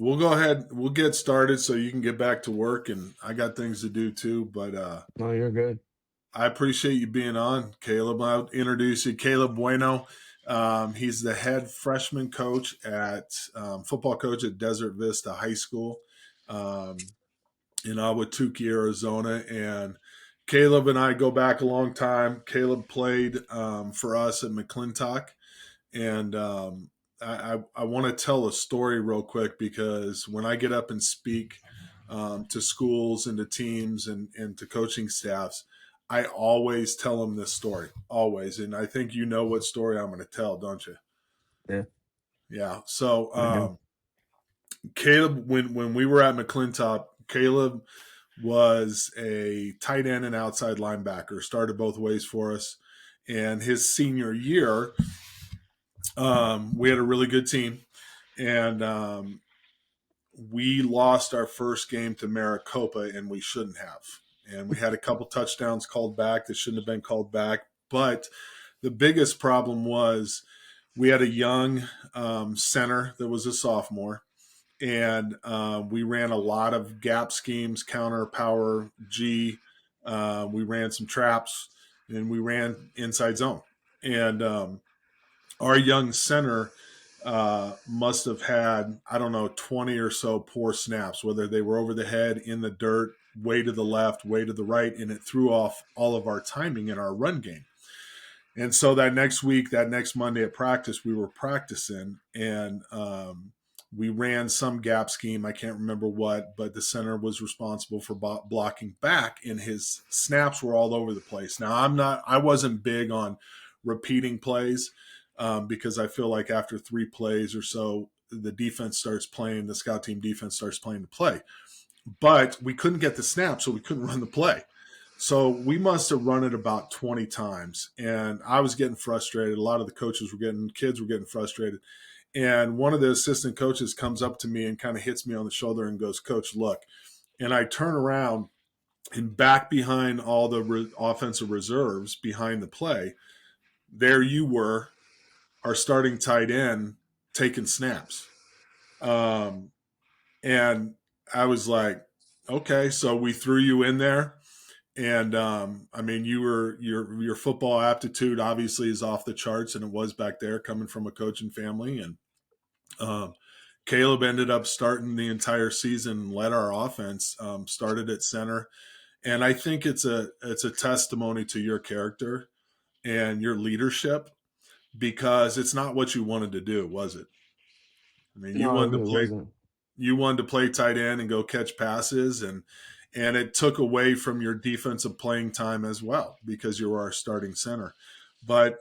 we'll go ahead. We'll get started so you can get back to work, and I got things to do too. But No, you're good. I appreciate you being on, Caleb. I'll introduce you, Caleub Bueno. He's the head freshman coach at football coach at Desert Vista High School in Ahwatukee, Arizona. And Caleb and I go back a long time. Caleb played for us at McClintock, and I want to tell a story real quick because when I get up and speak to schools and to teams and to coaching staffs, I always tell them this story, always. And I think you know what story I'm going to tell, don't you? Yeah, Yeah. So, I do. Caleb, when we were at McClintock, Caleb was a tight end and outside linebacker, started both ways for us. And his senior year, we had a really good team. And we lost our first game to Maricopa, and we shouldn't have. And we had a couple touchdowns called back that shouldn't have been called back. But the biggest problem was we had a young center that was a sophomore, and we ran a lot of gap schemes, counter, power, G. We ran some traps, and we ran inside zone. And our young center must have had, I don't know, 20 or so poor snaps, whether they were over the head, in the dirt, way to the left, way to the right, and it threw off all of our timing in our run game. And so that next week, that next Monday at practice, we were practicing, and we ran some gap scheme. I can't remember what, but the center was responsible for blocking back, and his snaps were all over the place. Now, I wasn't big on repeating plays because I feel like after 3 plays or so, the defense starts playing, the scout team defense starts playing the play. But we couldn't get the snap, so we couldn't run the play. So we must have run it about 20 times. And I was getting frustrated. A lot of the kids were getting frustrated. And one of the assistant coaches comes up to me and kind of hits me on the shoulder and goes, "Coach, look." And I turn around, and back behind all the offensive reserves behind the play, there you were, our starting tight end, taking snaps. Um, and I was like, okay, so we threw you in there. And I mean, your football aptitude obviously is off the charts, and it was back there coming from a coaching family. And um, Caleb ended up starting the entire season, led our offense, started at center, and I think it's a testimony to your character and your leadership because it's not what you wanted to do, was it? I mean, No, it really wasn't. you wanted to play tight end and go catch passes, and it took away from your defensive playing time as well because you were our starting center. But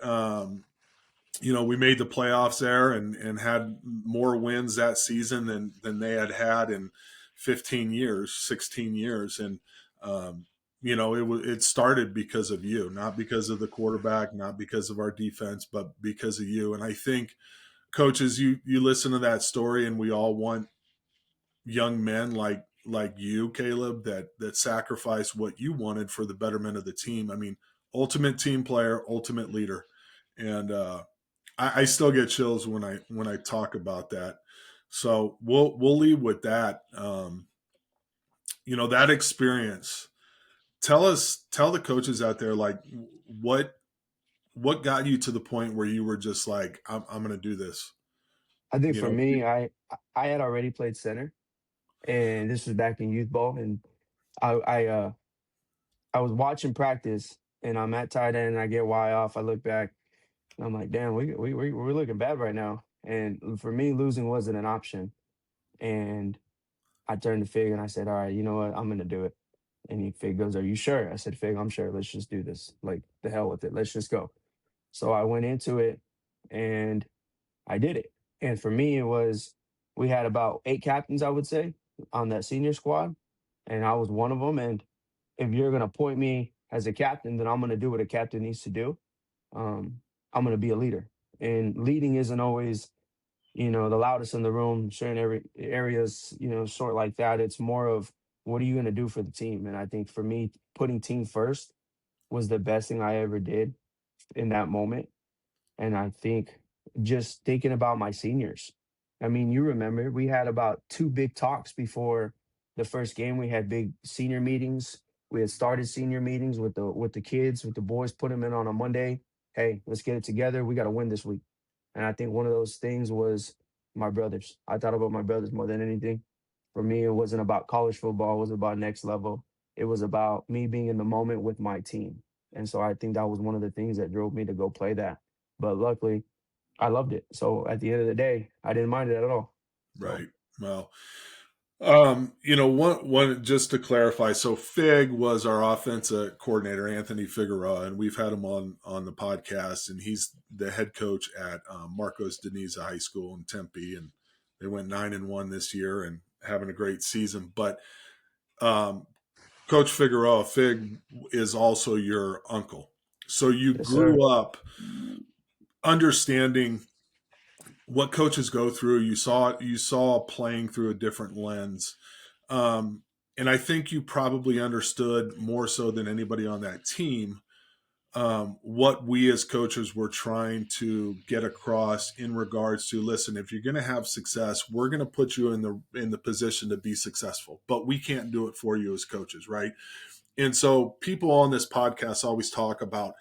we made the playoffs there and had more wins that season than they had in 15 years, 16 years, and it started because of you, not because of the quarterback, not because of our defense, but because of you. And I think coaches, you listen to that story, and we all want young men like you, Caleb, that sacrifice what you wanted for the betterment of the team. I mean, ultimate team player, ultimate leader, and I still get chills when I talk about that. So we'll leave with that. That experience. Tell the coaches out there, like, what got you to the point where you were just like, I'm going to do this. I think You for know, me, I had already played center, and this was back in youth ball, and I I uh I was watching practice, and I'm at tight end, and I get Y off. I look back, and I'm like, damn, we're looking bad right now. And for me, losing wasn't an option. And I turned to Fig and I said, all right, you know what? I'm gonna do it. And Fig goes, are you sure? I said, Fig, I'm sure. Let's just do this. Like the hell with it. Let's just go. So I went into it and I did it. And for me, it was we had about 8 captains, I would say, on that senior squad, and I was one of them. And if you're gonna appoint me as a captain, then I'm gonna do what a captain needs to do. Um, I'm gonna be a leader, and leading isn't always the loudest in the room, sharing every areas, short like that. It's more of what are you gonna do for the team? And I think for me, putting team first was the best thing I ever did in that moment. And I think just thinking about my seniors. I mean, you remember we had about two big talks before the first game. We had big senior meetings. We had started senior meetings with the kids, with the boys, put them in on a Monday. Hey, let's get it together. We got to win this week. And I think one of those things was my brothers. I thought about my brothers more than anything. For me, it wasn't about college football. It was about next level. It was about me being in the moment with my team. And so I think that was one of the things that drove me to go play that. But luckily, I loved it. So at the end of the day, I didn't mind it at all. So Right. Well, one just to clarify. So Fig was our offensive coordinator, Anthony Figueroa, and we've had him on the podcast, and he's the head coach at Marcos Deniza High School in Tempe, and they went 9-1 this year and having a great season. But um, Coach Figueroa, Fig, is also your uncle, so you yes, sir. grew up understanding what coaches go through. You saw playing through a different lens, um, and I think you probably understood more so than anybody on that team what we as coaches were trying to get across in regards to, listen, if you're going to have success, we're going to put you in the position to be successful, but we can't do it for you as coaches, right? And so people on this podcast always talk about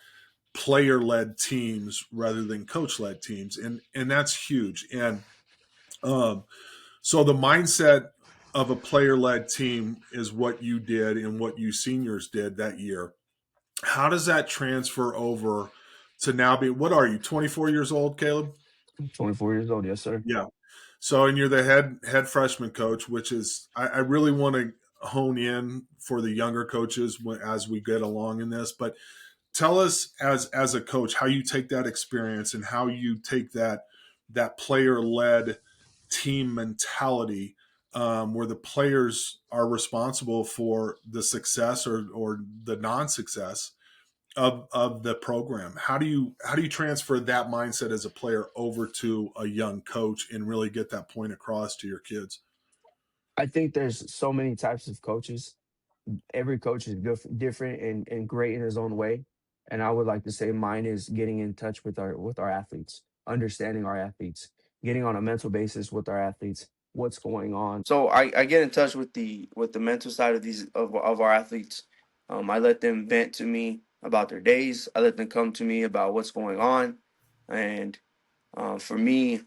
player-led teams rather than coach-led teams, and that's huge. And um, so the mindset of a player-led team is what you did and what you seniors did that year. How does that transfer over to now be, what are you, 24 years old, Caleb? 24 years old. Yes, sir. Yeah. So, and you're the head freshman coach, which is, I really want to hone in for the younger coaches as we get along in this. But tell us as a coach how you take that experience and how you take that player led team mentality, where the players are responsible for the success or the non success of the program. How do you transfer that mindset as a player over to a young coach and really get that point across to your kids? I think there's so many types of coaches. Every coach is different and great in his own way. And I would like to say mine is getting in touch with our athletes, understanding our athletes, getting on a mental basis with our athletes, what's going on. So I get in touch with the mental side of of our athletes. I let them vent to me about their days. I let them come to me about what's going on. And for me,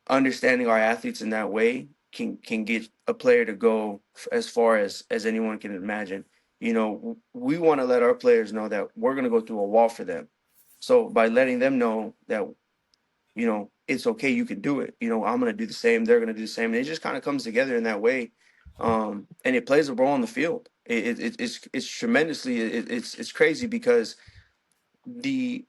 understanding our athletes in that way can get a player to go as far as anyone can imagine. You know, we want to let our players know that we're going to go through a wall for them. So by letting them know that, you know, it's okay, you can do it. You know, I'm going to do the same. They're going to do the same. And it just kind of comes together in that way, and it plays a role on the field. It's tremendously it's crazy because the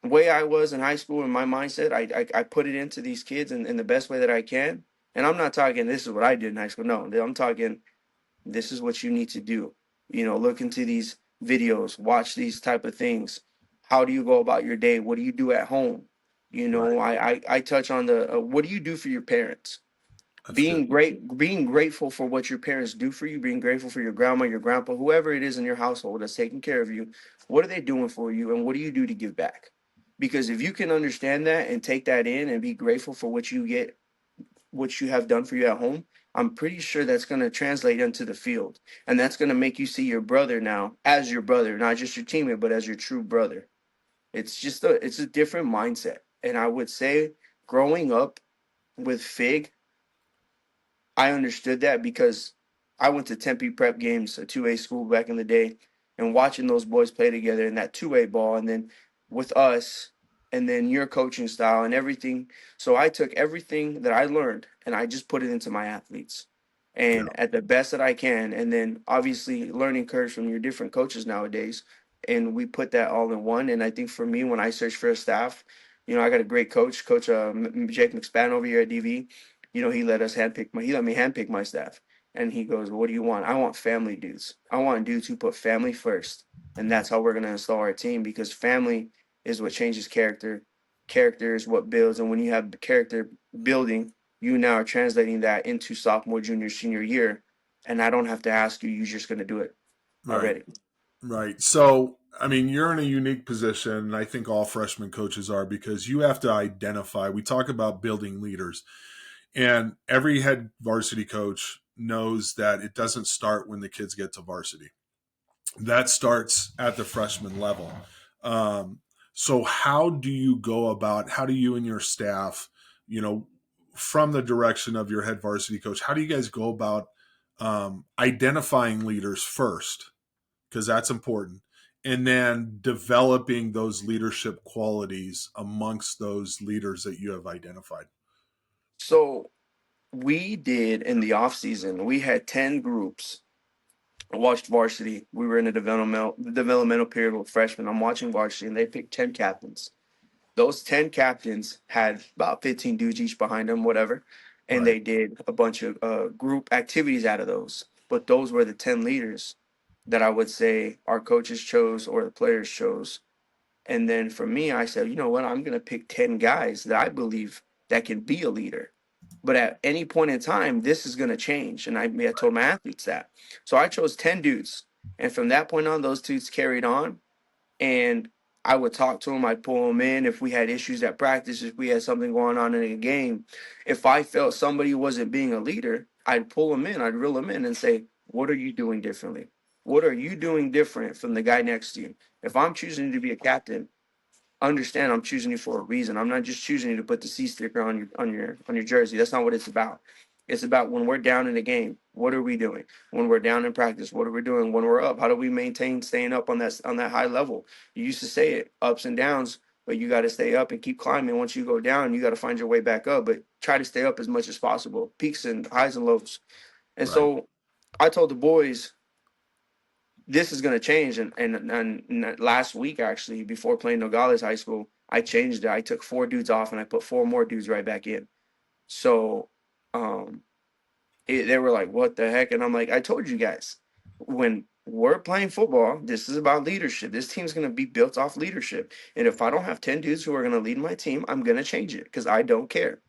way I was in high school and my mindset, I put it into these kids in the best way that I can. And I'm not talking this is what I did in high school. No, I'm talking this is what you need to do. You know, look into these videos, watch these type of things. How do you go about your day? What do you do at home? You Right. know, I touch on the what do you do for your parents? That's good. Being grateful for what your parents do for you, being grateful for your grandma, your grandpa, whoever it is in your household that's taking care of you. What are they doing for you, and what do you do to give back? Because if you can understand that and take that in and be grateful for what you get, what you have done for you at home, I'm pretty sure that's going to translate into the field, and that's going to make you see your brother now as your brother, not just your teammate, but as your true brother. It's a different mindset, and I would say growing up with Fig, I understood that because I went to Tempe prep games, a 2A school back in the day, and watching those boys play together in that 2A ball, and then with us, and then your coaching style and everything. So I took everything that I learned and I just put it into my athletes Yeah. and at the best that I can. And then obviously learning curves from your different coaches nowadays. And we put that all in one. And I think for me, when I search for a staff, you know, I got a great coach, Coach Jake McSpan over here at DV. You know, he let me handpick my staff. And he goes, "What do you want?" I want family dudes. I want dudes who put family first. And that's how we're going to install our team because family is what changes character. Character is what builds. And when you have the character building, you now are translating that into sophomore, junior, senior year. And I don't have to ask you, you're just going to do it Right. already. Right. So, I mean, you're in a unique position, and I think all freshman coaches are, because you have to identify. We talk about building leaders, And every head varsity coach knows that it doesn't start when the kids get to varsity. That starts at the freshman level. Um, so how do you and your staff, you know, from the direction of your head varsity coach, how do you guys go about identifying leaders first? Because that's important. And then developing those leadership qualities amongst those leaders that you have identified. So we did in the off season, we had 10 groups. I watched varsity. We were in a developmental period with freshmen. I'm watching varsity and they picked 10 captains. Those 10 captains had about 15 dudes each behind them, whatever. And Right. they did a bunch of group activities out of those. But those were the 10 leaders that I would say our coaches chose or the players chose. And then for me, I said, you know what? I'm going to pick 10 guys that I believe that can be a leader. But at any point in time, this is going to change. And I told my athletes that. So I chose 10 dudes. And from that point on, those dudes carried on. And I would talk to them. I'd pull them in if we had issues at practice, if we had something going on in a game. If I felt somebody wasn't being a leader, I'd pull them in. I'd reel them in and say, what are you doing differently? What are you doing different from the guy next to you? If I'm choosing to be a captain, understand I'm choosing you for a reason. I'm not just choosing you to put the C sticker on your jersey. That's not what it's about. It's about when we're down in the game, what are we doing? When we're down in practice, what are we doing? When we're up, how do we maintain staying up on that high level? You used to say it, ups and downs, but you got to stay up and keep climbing. Once you go down, you got to find your way back up, but try to stay up as much as possible. Peaks and highs and lows. And Right. so I told the boys this is going to change. And last week, actually, before playing Nogales High School, I changed it. I took 4 dudes off and I put 4 more dudes right back in. So um, they were like, what the heck? And I'm like, I told you guys, when we're playing football, this is about leadership. This team's going to be built off leadership. And if I don't have 10 dudes who are going to lead my team, I'm going to change it because I don't care.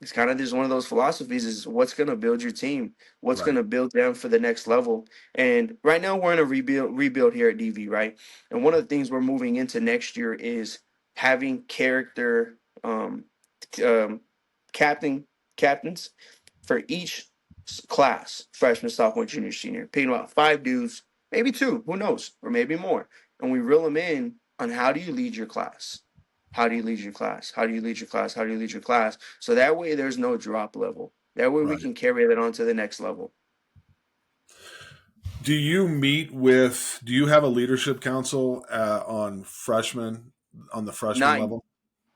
It's kind of just one of those philosophies is what's going to build your team, what's going Right. to build them for the next level. And right now we're in a rebuild here at DV, right? And one of the things we're moving into next year is having character um, captain captains for each class, freshman, sophomore, junior, senior, picking about 5 dudes, maybe 2, who knows, or maybe more. And we reel them in on how do you lead your class? How do you lead your class? How do you lead your class? How do you lead your class? So that way there's no drop level. That way we Right. can carry that on to the next level. Do you have a leadership council on freshmen, on the freshman Not level?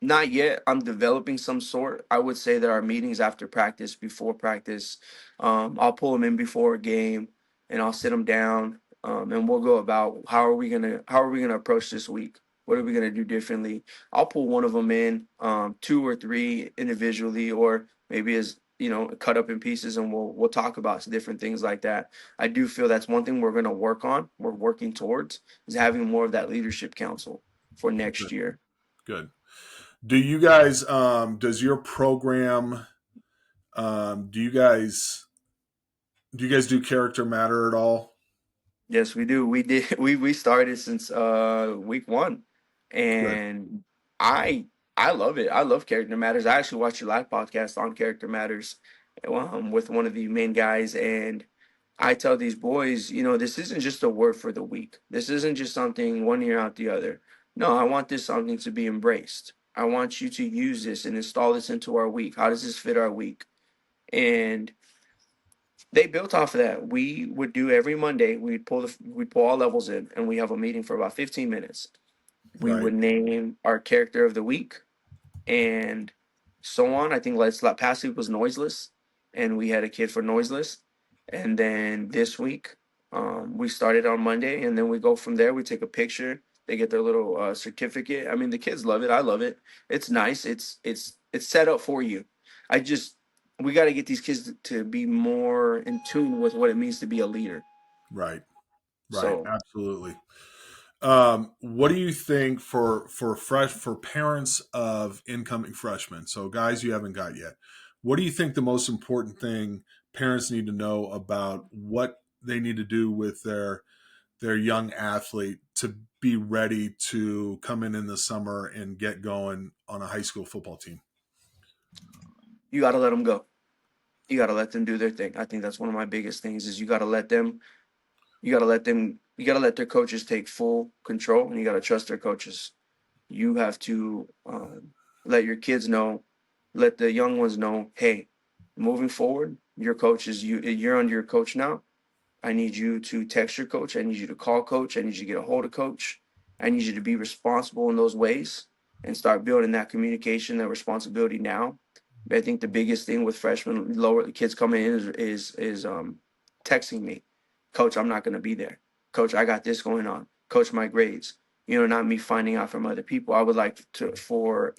Not yet. I'm developing some sort. I would say that our meetings after practice, before practice, I'll pull them in before a game, and I'll sit them down, and we'll go about how are we gonna approach this week. What are we gonna do differently? I'll pull one of them in, 2 or 3 individually, or maybe as cut up in pieces, and we'll talk about different things like that. I do feel that's one thing we're gonna work on. We're working towards is having more of that leadership council for next Good. year. Good. Do you guys? Does your program? Do you guys? Do you guys do character matter at all? Yes, we do. We did. We started since week 1, Good. and I I love it. I love Character Matters. I actually watched your live podcast on Character Matters, with one of the main guys, and I tell these boys, this isn't just a word for the week. This isn't just something one year out the other. No, I want this something to be embraced. I want you to use this and install this into our week. How does this fit our week? And they built off of that. We would do every Monday. We'd pull all levels in, and we have a meeting for about 15 minutes. We Right. would name our character of the week, and so on. I think past week was noiseless, and we had a kid for noiseless, and then this week, we started on Monday, and then we go from there. We take a picture. They get their little certificate. I mean, the kids love it. I love it. It's nice. It's set up for you. I just We got to get these kids to be more in tune with what it means to be a leader. Right. Right. So Absolutely. What do you think for parents of incoming freshmen? So guys you haven't got yet. What do you think the most important thing parents need to know about what they need to do with their young athlete to be ready to come in the summer and get going on a high school football team? You got to let them go. You got to let them do their thing. I think that's one of my biggest things is you got to let them. You got to let them. You got to let their coaches take full control, and you got to trust their coaches. You have to let your kids know, let the young ones know, hey, moving forward, your coach is you. You're under your coach now. I need you to text your coach. I need you to call coach. I need you to get a hold of coach. I need you to be responsible in those ways and start building that communication, that responsibility now. I think the biggest thing with freshmen, lower kids coming in is texting me, coach, I'm not going to be there. Coach, I got this going on. Coach, my grades. You know, not me finding out from other people. I would like to for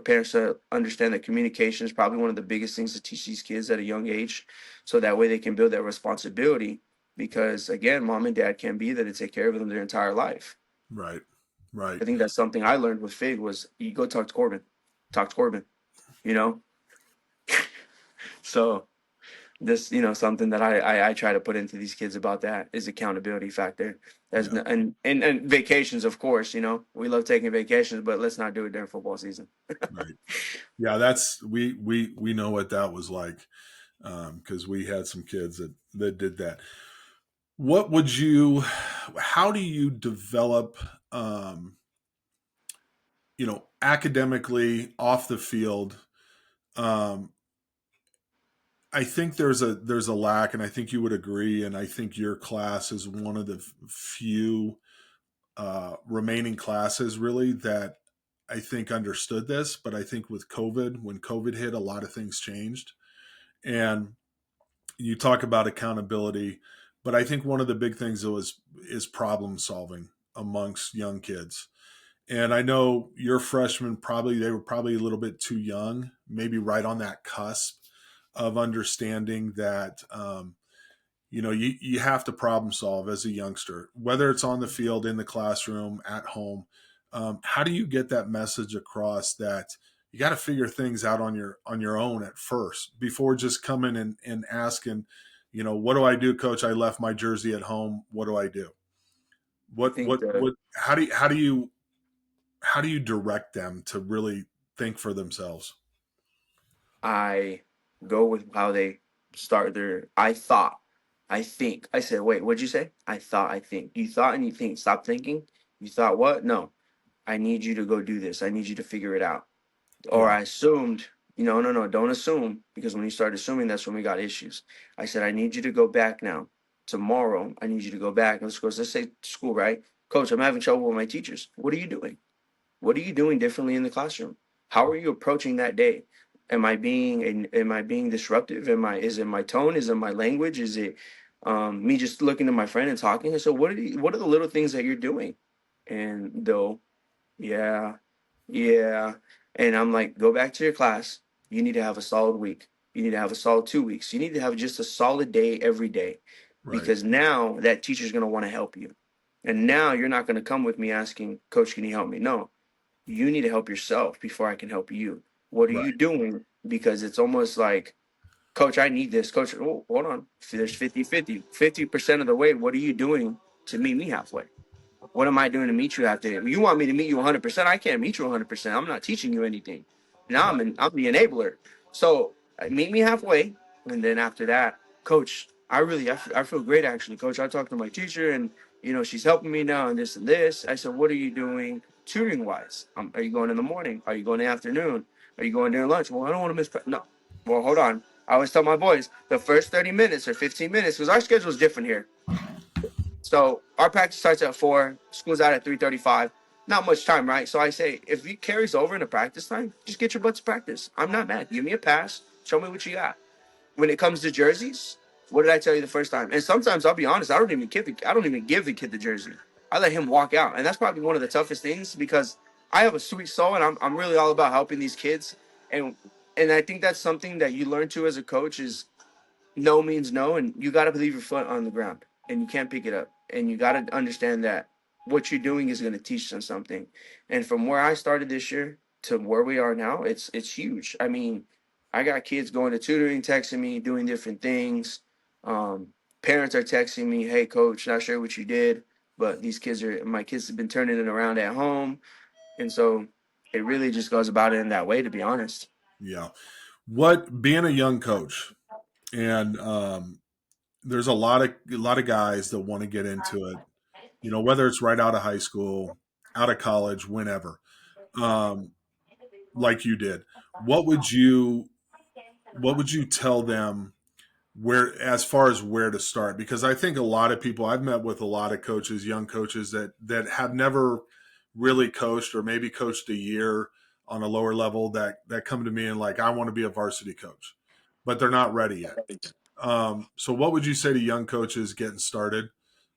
parents to understand that communication is probably one of the biggest things to teach these kids at a young age, so that way they can build that responsibility because again, mom and dad can't be there to take care of them their entire life. Right. Right. I think that's something I learned with Fig was you go talk to Corbin, talk to Corbin, you know. So this, something that I try to put into these kids about that is accountability factor. As Yeah. and vacations, of course, we love taking vacations, but let's not do it during football season. Right. Yeah. That's we know what that was like because we had some kids that did that. What would you? How do you develop? Academically off the field. Um, I think there's a lack, and I think you would agree. And I think your class is one of the few remaining classes really that I think understood this. But I think with COVID, when COVID hit, a lot of things changed. And you talk about accountability, but I think one of the big things is problem solving amongst young kids. And I know your freshmen they were probably a little bit too young, maybe right on that cusp of understanding that you have to problem solve as a youngster, whether it's on the field, in the classroom, at home. How do you get that message across that you got to figure things out on your own at first before just coming and asking, what do I do, coach? I left my jersey at home. What do I do? I What think what that what? How do you direct them to really think for themselves? I go with how they start their. I thought, I think. I said, wait, what'd you say? I thought, I think. You thought and you think. Stop thinking. You thought what? No. I need you to go do this. I need you to figure it out. Or Yeah. I assumed, no, no, don't assume because when you start assuming, that's when we got issues. I said, I need you to go back now. Tomorrow, I need you to go back. Let's say school, right? Coach, I'm having trouble with my teachers. What are you doing? What are you doing differently in the classroom? How are you approaching that day? Am I being disruptive? Is it my tone? Is it my language? Is it me just looking at my friend and talking? And so what are the little things that you're doing? And they'll, yeah, yeah. And I'm like, go back to your class. You need to have a solid week. You need to have a solid 2 weeks. You need to have just a solid day every day Right. because now that teacher's going to want to help you. And now you're not going to come with me asking, Coach, can you help me? No, you need to help yourself before I can help you. What are Right. you doing? Because it's almost like, Coach, I need this. Coach, oh, hold on. There's 50% of the way. What are you doing to meet me halfway? What am I doing to meet you after? You want me to meet you 100%? I can't meet you 100%. I'm not teaching you anything. Now Right. I'm the enabler. So meet me halfway, and then after that, Coach, I feel great actually, Coach. I talked to my teacher, and she's helping me now, and this and this. I said, what are you doing tutoring wise? Are you going in the morning? Are you going in the afternoon? Are you going during lunch? Well, I don't want to miss. No. Well, hold on. I always tell my boys the first 30 minutes or 15 minutes because our schedule is different here. So our practice starts at 4, school's out at 3:35. Not much time, right? So I say, if it carries over into practice time, just get your butts to practice. I'm not mad. Give me a pass. Show me what you got. When it comes to jerseys, what did I tell you the first time? And sometimes I'll be honest, I don't even give the kid the jersey. I let him walk out, and that's probably one of the toughest things because I have a sweet soul, and I'm really all about helping these kids, and and I think that's something that you learn to as a coach is no means no, and you got to leave your foot on the ground, and you can't pick it up, and you got to understand that what you're doing is going to teach them something. And from where I started this year to where we are now, it's huge. I mean, I got kids going to tutoring, texting me, doing different things. Um, Parents are texting me, "Hey, coach, not sure what you did, but my kids have been turning it around at home," and so it really just goes about it in that way, to be honest. Yeah. What being a young coach, and there's a lot of guys that want to get into it. You know, whether it's right out of high school, out of college, whenever, um, like you did. What would you What would you tell them where, as far as where to start? Because I think a lot of people, I've met with a lot of coaches, young coaches that have never really coached or maybe coached a year on a lower level that come to me and like, I want to be a varsity coach, but they're not ready yet. So what would you say to young coaches getting started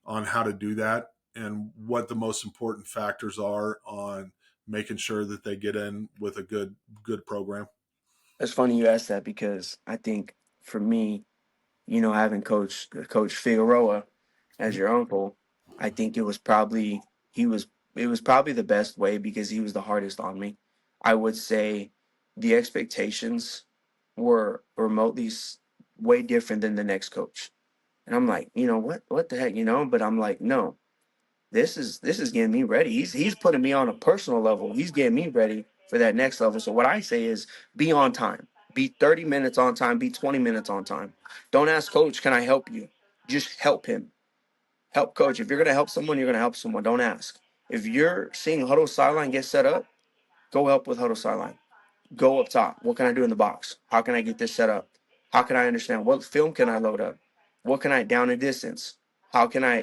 on how to do that and what the most important factors are on making sure that they get in with a good program? It's funny you asked that because I think for me, having Coach Figueroa as your uncle, I think he was it was probably the best way because he was the hardest on me. I would say the expectations were way different than the next coach. And I'm like, what the heck, but I'm like, no, this is getting me ready. He's putting me on a personal level. He's getting me ready for that next level. So what I say is be on time. Be 30 minutes on time, be 20 minutes on time. Don't ask coach, can I help you? Just help him. Help coach. If you're gonna help someone, you're gonna help someone. Don't ask. If you're seeing huddle sideline get set up, go help with huddle sideline. Go up top. What can I do in the box? How can I get this set up? How can I understand what film can I load up? What can I down and distance? How can I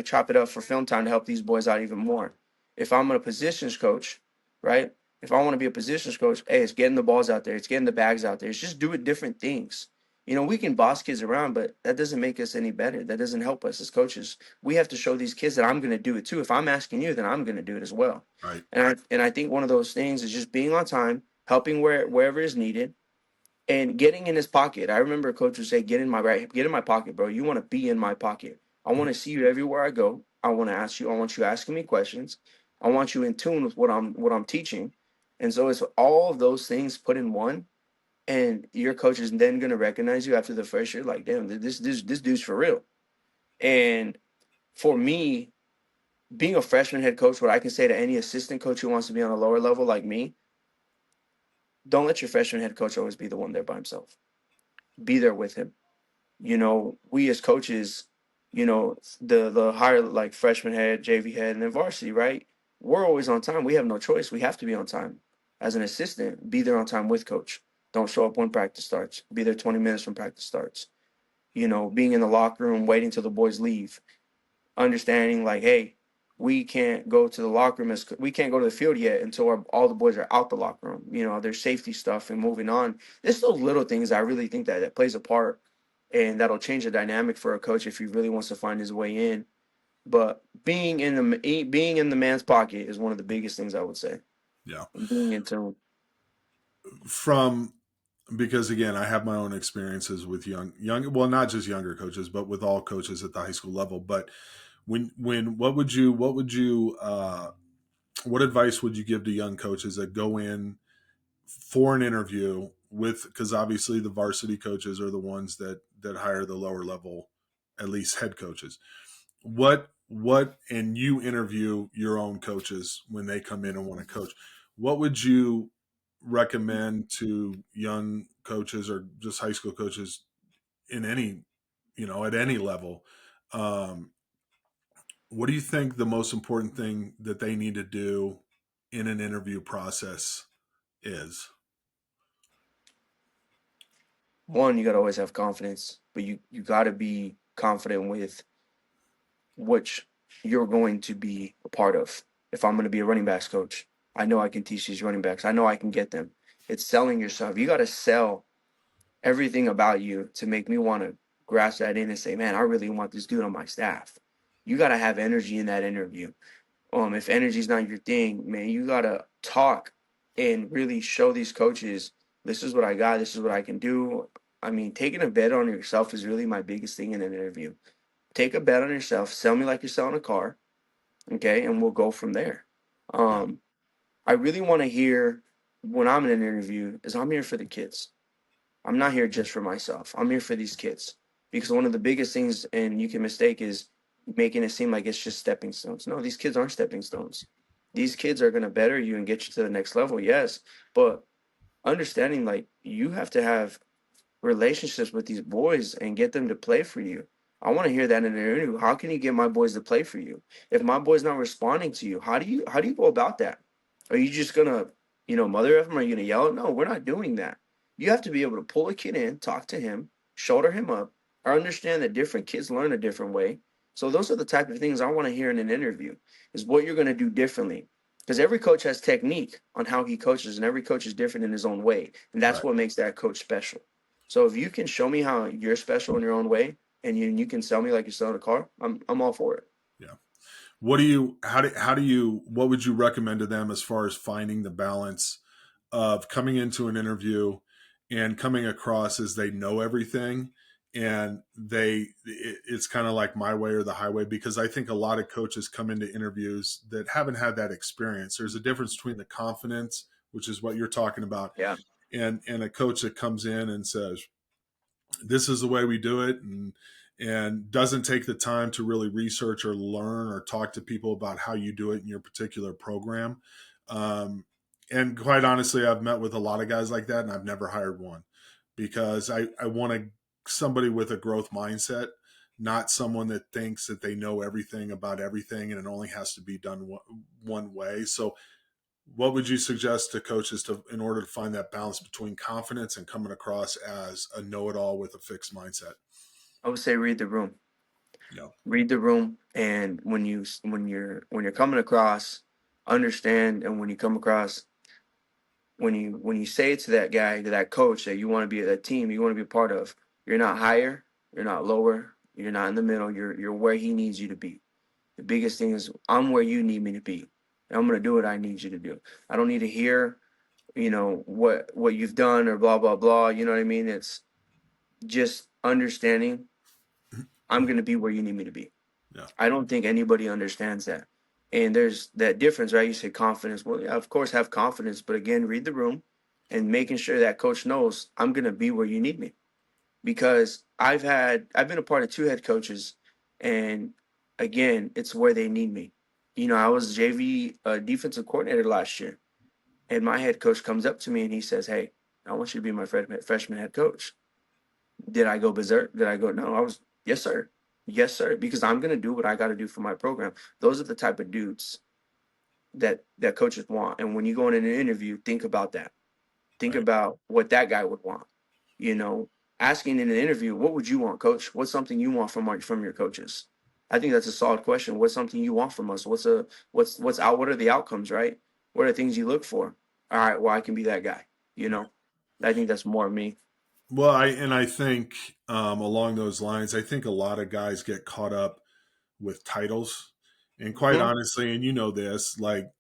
chop it up for film time to help these boys out even more? If I'm a positions coach, right? If I want to be a positions coach, hey, it's getting the balls out there, it's getting the bags out there, it's just doing different things. We can boss kids around, but that doesn't make us any better. That doesn't help us as coaches. We have to show these kids that I'm going to do it too. If I'm asking you, then I'm going to do it as well. Right. And I think one of those things is just being on time, helping wherever is needed, and getting in his pocket. I remember a coach would say, get in my pocket, bro. You want to be in my pocket. I want to see you everywhere I go. I want to ask you. I want you asking me questions. I want you in tune with what I'm teaching. And so it's all of those things put in one. And your coach is then gonna recognize you after the first year, like, damn, this dude's for real. And for me, being a freshman head coach, what I can say to any assistant coach who wants to be on a lower level like me, don't let your freshman head coach always be the one there by himself. Be there with him. We as coaches, the higher like freshman head, JV head, and then varsity, right? We're always on time. We have no choice. We have to be on time. As an assistant, be there on time with coach. Don't show up when practice starts. Be there 20 minutes when practice starts. Being in the locker room, waiting till the boys leave, understanding like, hey, we can't go to the locker room we can't go to the field yet until all the boys are out the locker room. There's safety stuff and moving on. It's those little things I really think that plays a part, and that'll change the dynamic for a coach if he really wants to find his way in. But being in the man's pocket is one of the biggest things I would say. Yeah. Being in tune. From Because again, I have my own experiences with young, well, not just younger coaches, but with all coaches at the high school level. But when what advice would you give to young coaches that go in for an interview with, because obviously the varsity coaches are the ones that hire the lower level, at least head coaches. And you interview your own coaches when they come in and want to coach. What would you recommend to young coaches or just high school coaches in any, at any level? Um, what do you think the most important thing that they need to do in an interview process is? One, you got to always have confidence, but you got to be confident with which you're going to be a part of. If I'm going to be a running backs coach, I know I can teach these running backs. I know I can get them. It's selling yourself. You got to sell everything about you to make me want to grasp that in and say, man, I really want this dude on my staff. You got to have energy in that interview. If energy's not your thing, man, you got to talk and really show these coaches, this is what I got. This is what I can do. I mean, taking a bet on yourself is really my biggest thing in an interview. Take a bet on yourself. Sell me like you're selling a car, okay, and we'll go from there. Yeah. Um, I really want to hear when I'm in an interview is I'm here for the kids. I'm not here just for myself. I'm here for these kids because one of the biggest things, and you can mistake, is making it seem like it's just stepping stones. No, these kids aren't stepping stones. These kids are going to better you and get you to the next level, yes, but understanding like you have to have relationships with these boys and get them to play for you. I want to hear that in an interview. How can you get my boys to play for you? If my boy's not responding to you, how do you go about that? Are you just gonna, mother of him? Are you gonna yell? No, we're not doing that. You have to be able to pull a kid in, talk to him, shoulder him up, or understand that different kids learn a different way. So those are the type of things I want to hear in an interview, is what you're gonna do differently. Because every coach has technique on how he coaches, and every coach is different in his own way. And that's Right. what makes that coach special. So if you can show me how you're special in your own way, and you can sell me like you're selling a car, I'm all for it. Yeah. What would you recommend to them as far as finding the balance of coming into an interview and coming across as they know everything, and it's kind of like my way or the highway? Because I think a lot of coaches come into interviews that haven't had that experience. There's a difference between the confidence, which is what you're talking about, Yeah, and a coach that comes in and says, this is the way we do it, and doesn't take the time to really research or learn or talk to people about how you do it in your particular program. Um, and quite honestly, I've met with a lot of guys like that, and I've never hired one, because I want somebody with a growth mindset, not someone that thinks that they know everything about everything and it only has to be done one way. So what would you suggest to coaches in order to find that balance between confidence and coming across as a know-it-all with a fixed mindset? I would say read the room. Yeah. Read the room, and when you're coming across, understand. And when you come across, when you say to that guy, to that coach, that you want to be that team, you want to be a part of, you're not higher, you're not lower, you're not in the middle. You're where he needs you to be. The biggest thing is I'm where you need me to be. And I'm gonna do what I need you to do. I don't need to hear, what you've done or blah blah blah. You know what I mean? It's just understanding I'm gonna be where you need me to be. Yeah. I don't think anybody understands that. And there's that difference, right? You say confidence. Well, yeah, of course, have confidence, but again, read the room and making sure that coach knows I'm gonna be where you need me. Because I've been a part of two head coaches, and again, it's where they need me. I was JV defensive coordinator last year, and my head coach comes up to me and he says, "Hey, I want you to be my freshman head coach." Did I go berserk? Did I go? No, I was, yes, sir. Yes, sir. Because I'm going to do what I got to do for my program. Those are the type of dudes that coaches want. And when you go in an interview, think about that. Think Right. about what that guy would want. You know, Asking in an interview, what would you want, coach? What's something you want from your coaches? I think that's a solid question. What's something you want from us? What's out? What are the outcomes? Right? What are things you look for? All right. Well, I can be that guy. You Right. know, I think that's more me. Well, I think along those lines, I think a lot of guys get caught up with titles, and quite Hmm. honestly, and you know this, like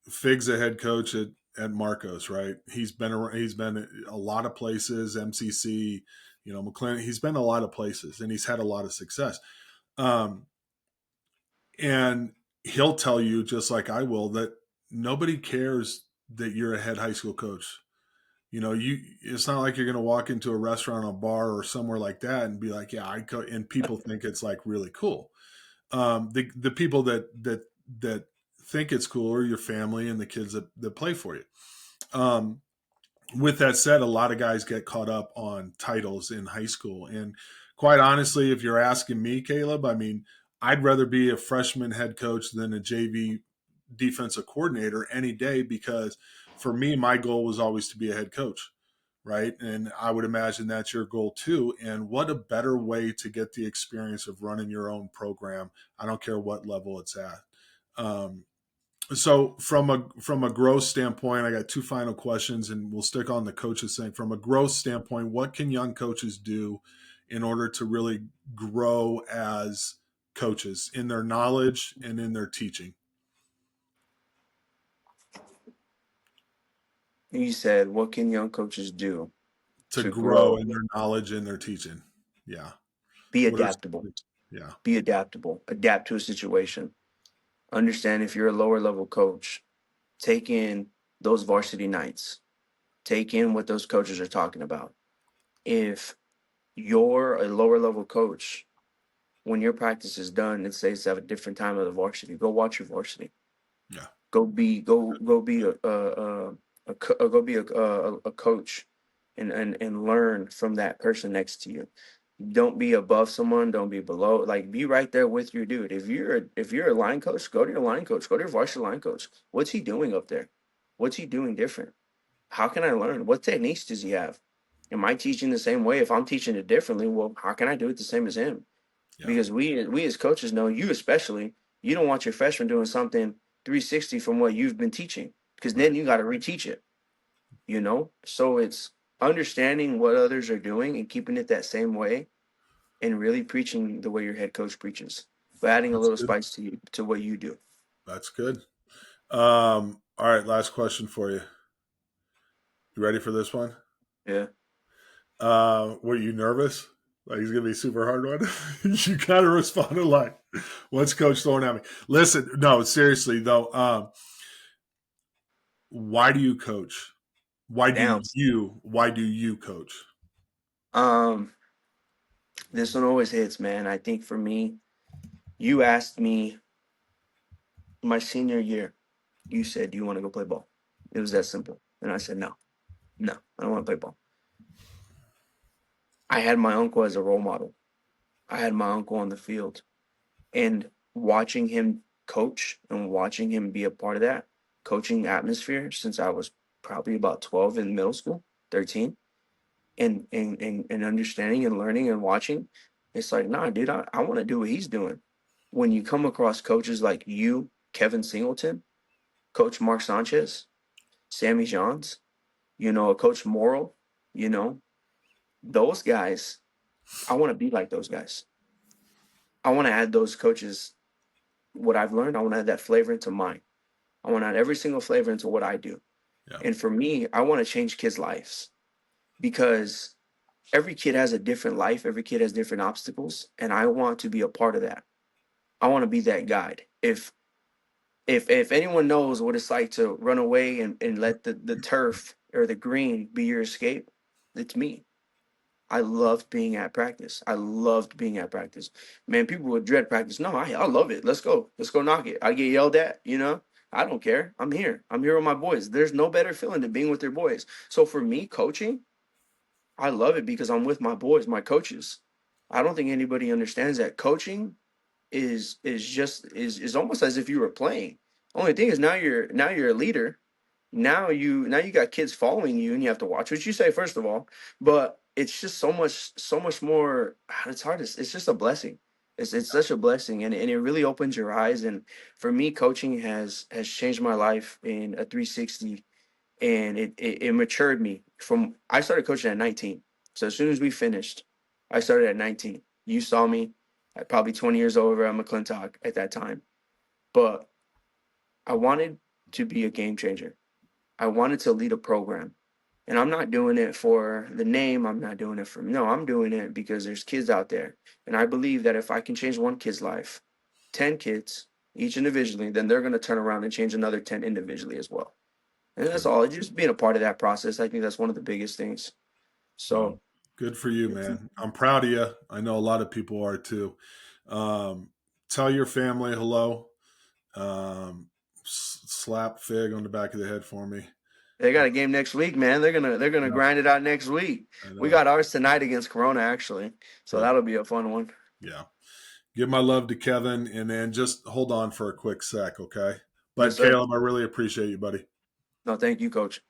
Fig's a head coach at Marcos, right? He's been a lot of places, MCC, McClintock. He's been a lot of places, and he's had a lot of success. Um, and he'll tell you, just like I will, that nobody cares that you're a head high school coach. It's not like you're going to walk into a restaurant, a bar, or somewhere like that and be like, yeah, and people think it's like really cool. The people that think it's cool are your family and the kids that play for you. Um, with that said, a lot of guys get caught up on titles in high school. And quite honestly, if you're asking me, Caleb, I mean, I'd rather be a freshman head coach than a JV defensive coordinator any day, because for me, my goal was always to be a head coach, right? And I would imagine that's your goal too. And what a better way to get the experience of running your own program. I don't care what level it's at. So from a growth standpoint, I got two final questions, and we'll stick on the coaches thing. From a growth standpoint, what can young coaches do in order to really grow as coaches in their knowledge and in their teaching? You said, what can young coaches do To to grow grow? in their knowledge and their teaching. Yeah. Be What are adaptable. yeah. Be adaptable. Adapt to a situation. Understand if you're a lower level coach, take in those varsity nights. Take in what those coaches are talking about. If you're a lower level coach, when your practice is done, it says at a different time of the varsity. Go watch your varsity. Yeah. Go be a go be a coach, and learn from that person next to you. Don't be above someone. Don't be below. Like, be right there with your dude. If you're a line coach, go to your line coach. Go to your varsity line coach. What's he doing up there? What's he doing different? How can I learn? What techniques does he have? Am I teaching the same way? If I'm teaching it differently, well, how can I do it the same as him? Yeah. Because we as coaches know, you especially, you don't want your freshman doing something 360 from what you've been teaching, because Right. then you got to reteach it. So it's understanding what others are doing and keeping it that same way, and really preaching the way your head coach preaches, but adding a That's little good. spice to what you do. That's good. All right. Last question for you. You ready for this one? Yeah. Were you nervous? Like he's gonna be super hard one. You kind of responded like, "What's coach throwing at me?" Listen, no, seriously though. Why do you coach? Why do Damn. you? Why do you coach? Um, this one always hits, man. I think for me, you asked me my senior year. You said, "Do you want to go play ball?" It was that simple, and I said, "No, no, I don't want to play ball." I had my uncle as a role model. I had my uncle on the field, and watching him coach and watching him be a part of that coaching atmosphere since I was probably about 12 in middle school, 13, and understanding and learning and watching, it's like, nah, dude, I want to do what he's doing. When you come across coaches like you, Kevin Singleton, Coach Mark Sanchez, Sammy Johns, a Coach Morrill, you know, those guys, I want to be like those guys. I want to add those coaches what I've learned. I want to add that flavor into mine. I want to add every single flavor into what I do. Yeah. And for me, I want to change kids' lives, because every kid has a different life. Every kid has different obstacles. And I want to be a part of that. I want to be that guide. If anyone knows what it's like to run away and let the turf or the green be your escape, it's me. I loved being at practice. I loved being at practice. Man, people would dread practice. No, I love it. Let's go. Let's go knock it. I get yelled at. I don't care. I'm here. I'm here with my boys. There's no better feeling than being with your boys. So for me, coaching, I love it because I'm with my boys, my coaches. I don't think anybody understands that coaching is almost as if you were playing. Only thing is, now you're a leader. Now you got kids following you, and you have to watch what you say, first of all. But it's just so much more. It's hard. It's just a blessing. It's such a blessing, and it really opens your eyes. And for me, coaching has changed my life in a 360, and it matured me. From I started coaching at 19. So as soon as we finished, I started at 19. You saw me at probably 20 years old at McClintock at that time. But I wanted to be a game changer. I wanted to lead a program. And I'm not doing it for the name. I'm not doing it for, no, I'm doing it because there's kids out there. And I believe that if I can change one kid's life, 10 kids, each individually, then they're going to turn around and change another 10 individually as well. And that's Good. all. Just being a part of that process, I think that's one of the biggest things. Well, So, good for you, man. I'm proud of you. I know a lot of people are too. Um, tell your family hello. Slap Fig on the back of the head for me. they got a game next week, man. They're gonna Yeah, grind it out next week. I We know. got ours tonight against Corona, actually. So Good. that'll be a fun one. Yeah. Give my love to Kevin, and then just hold on for a quick sec, okay? Yes, But sir. Caleb, I really appreciate you, buddy. No, thank you, coach.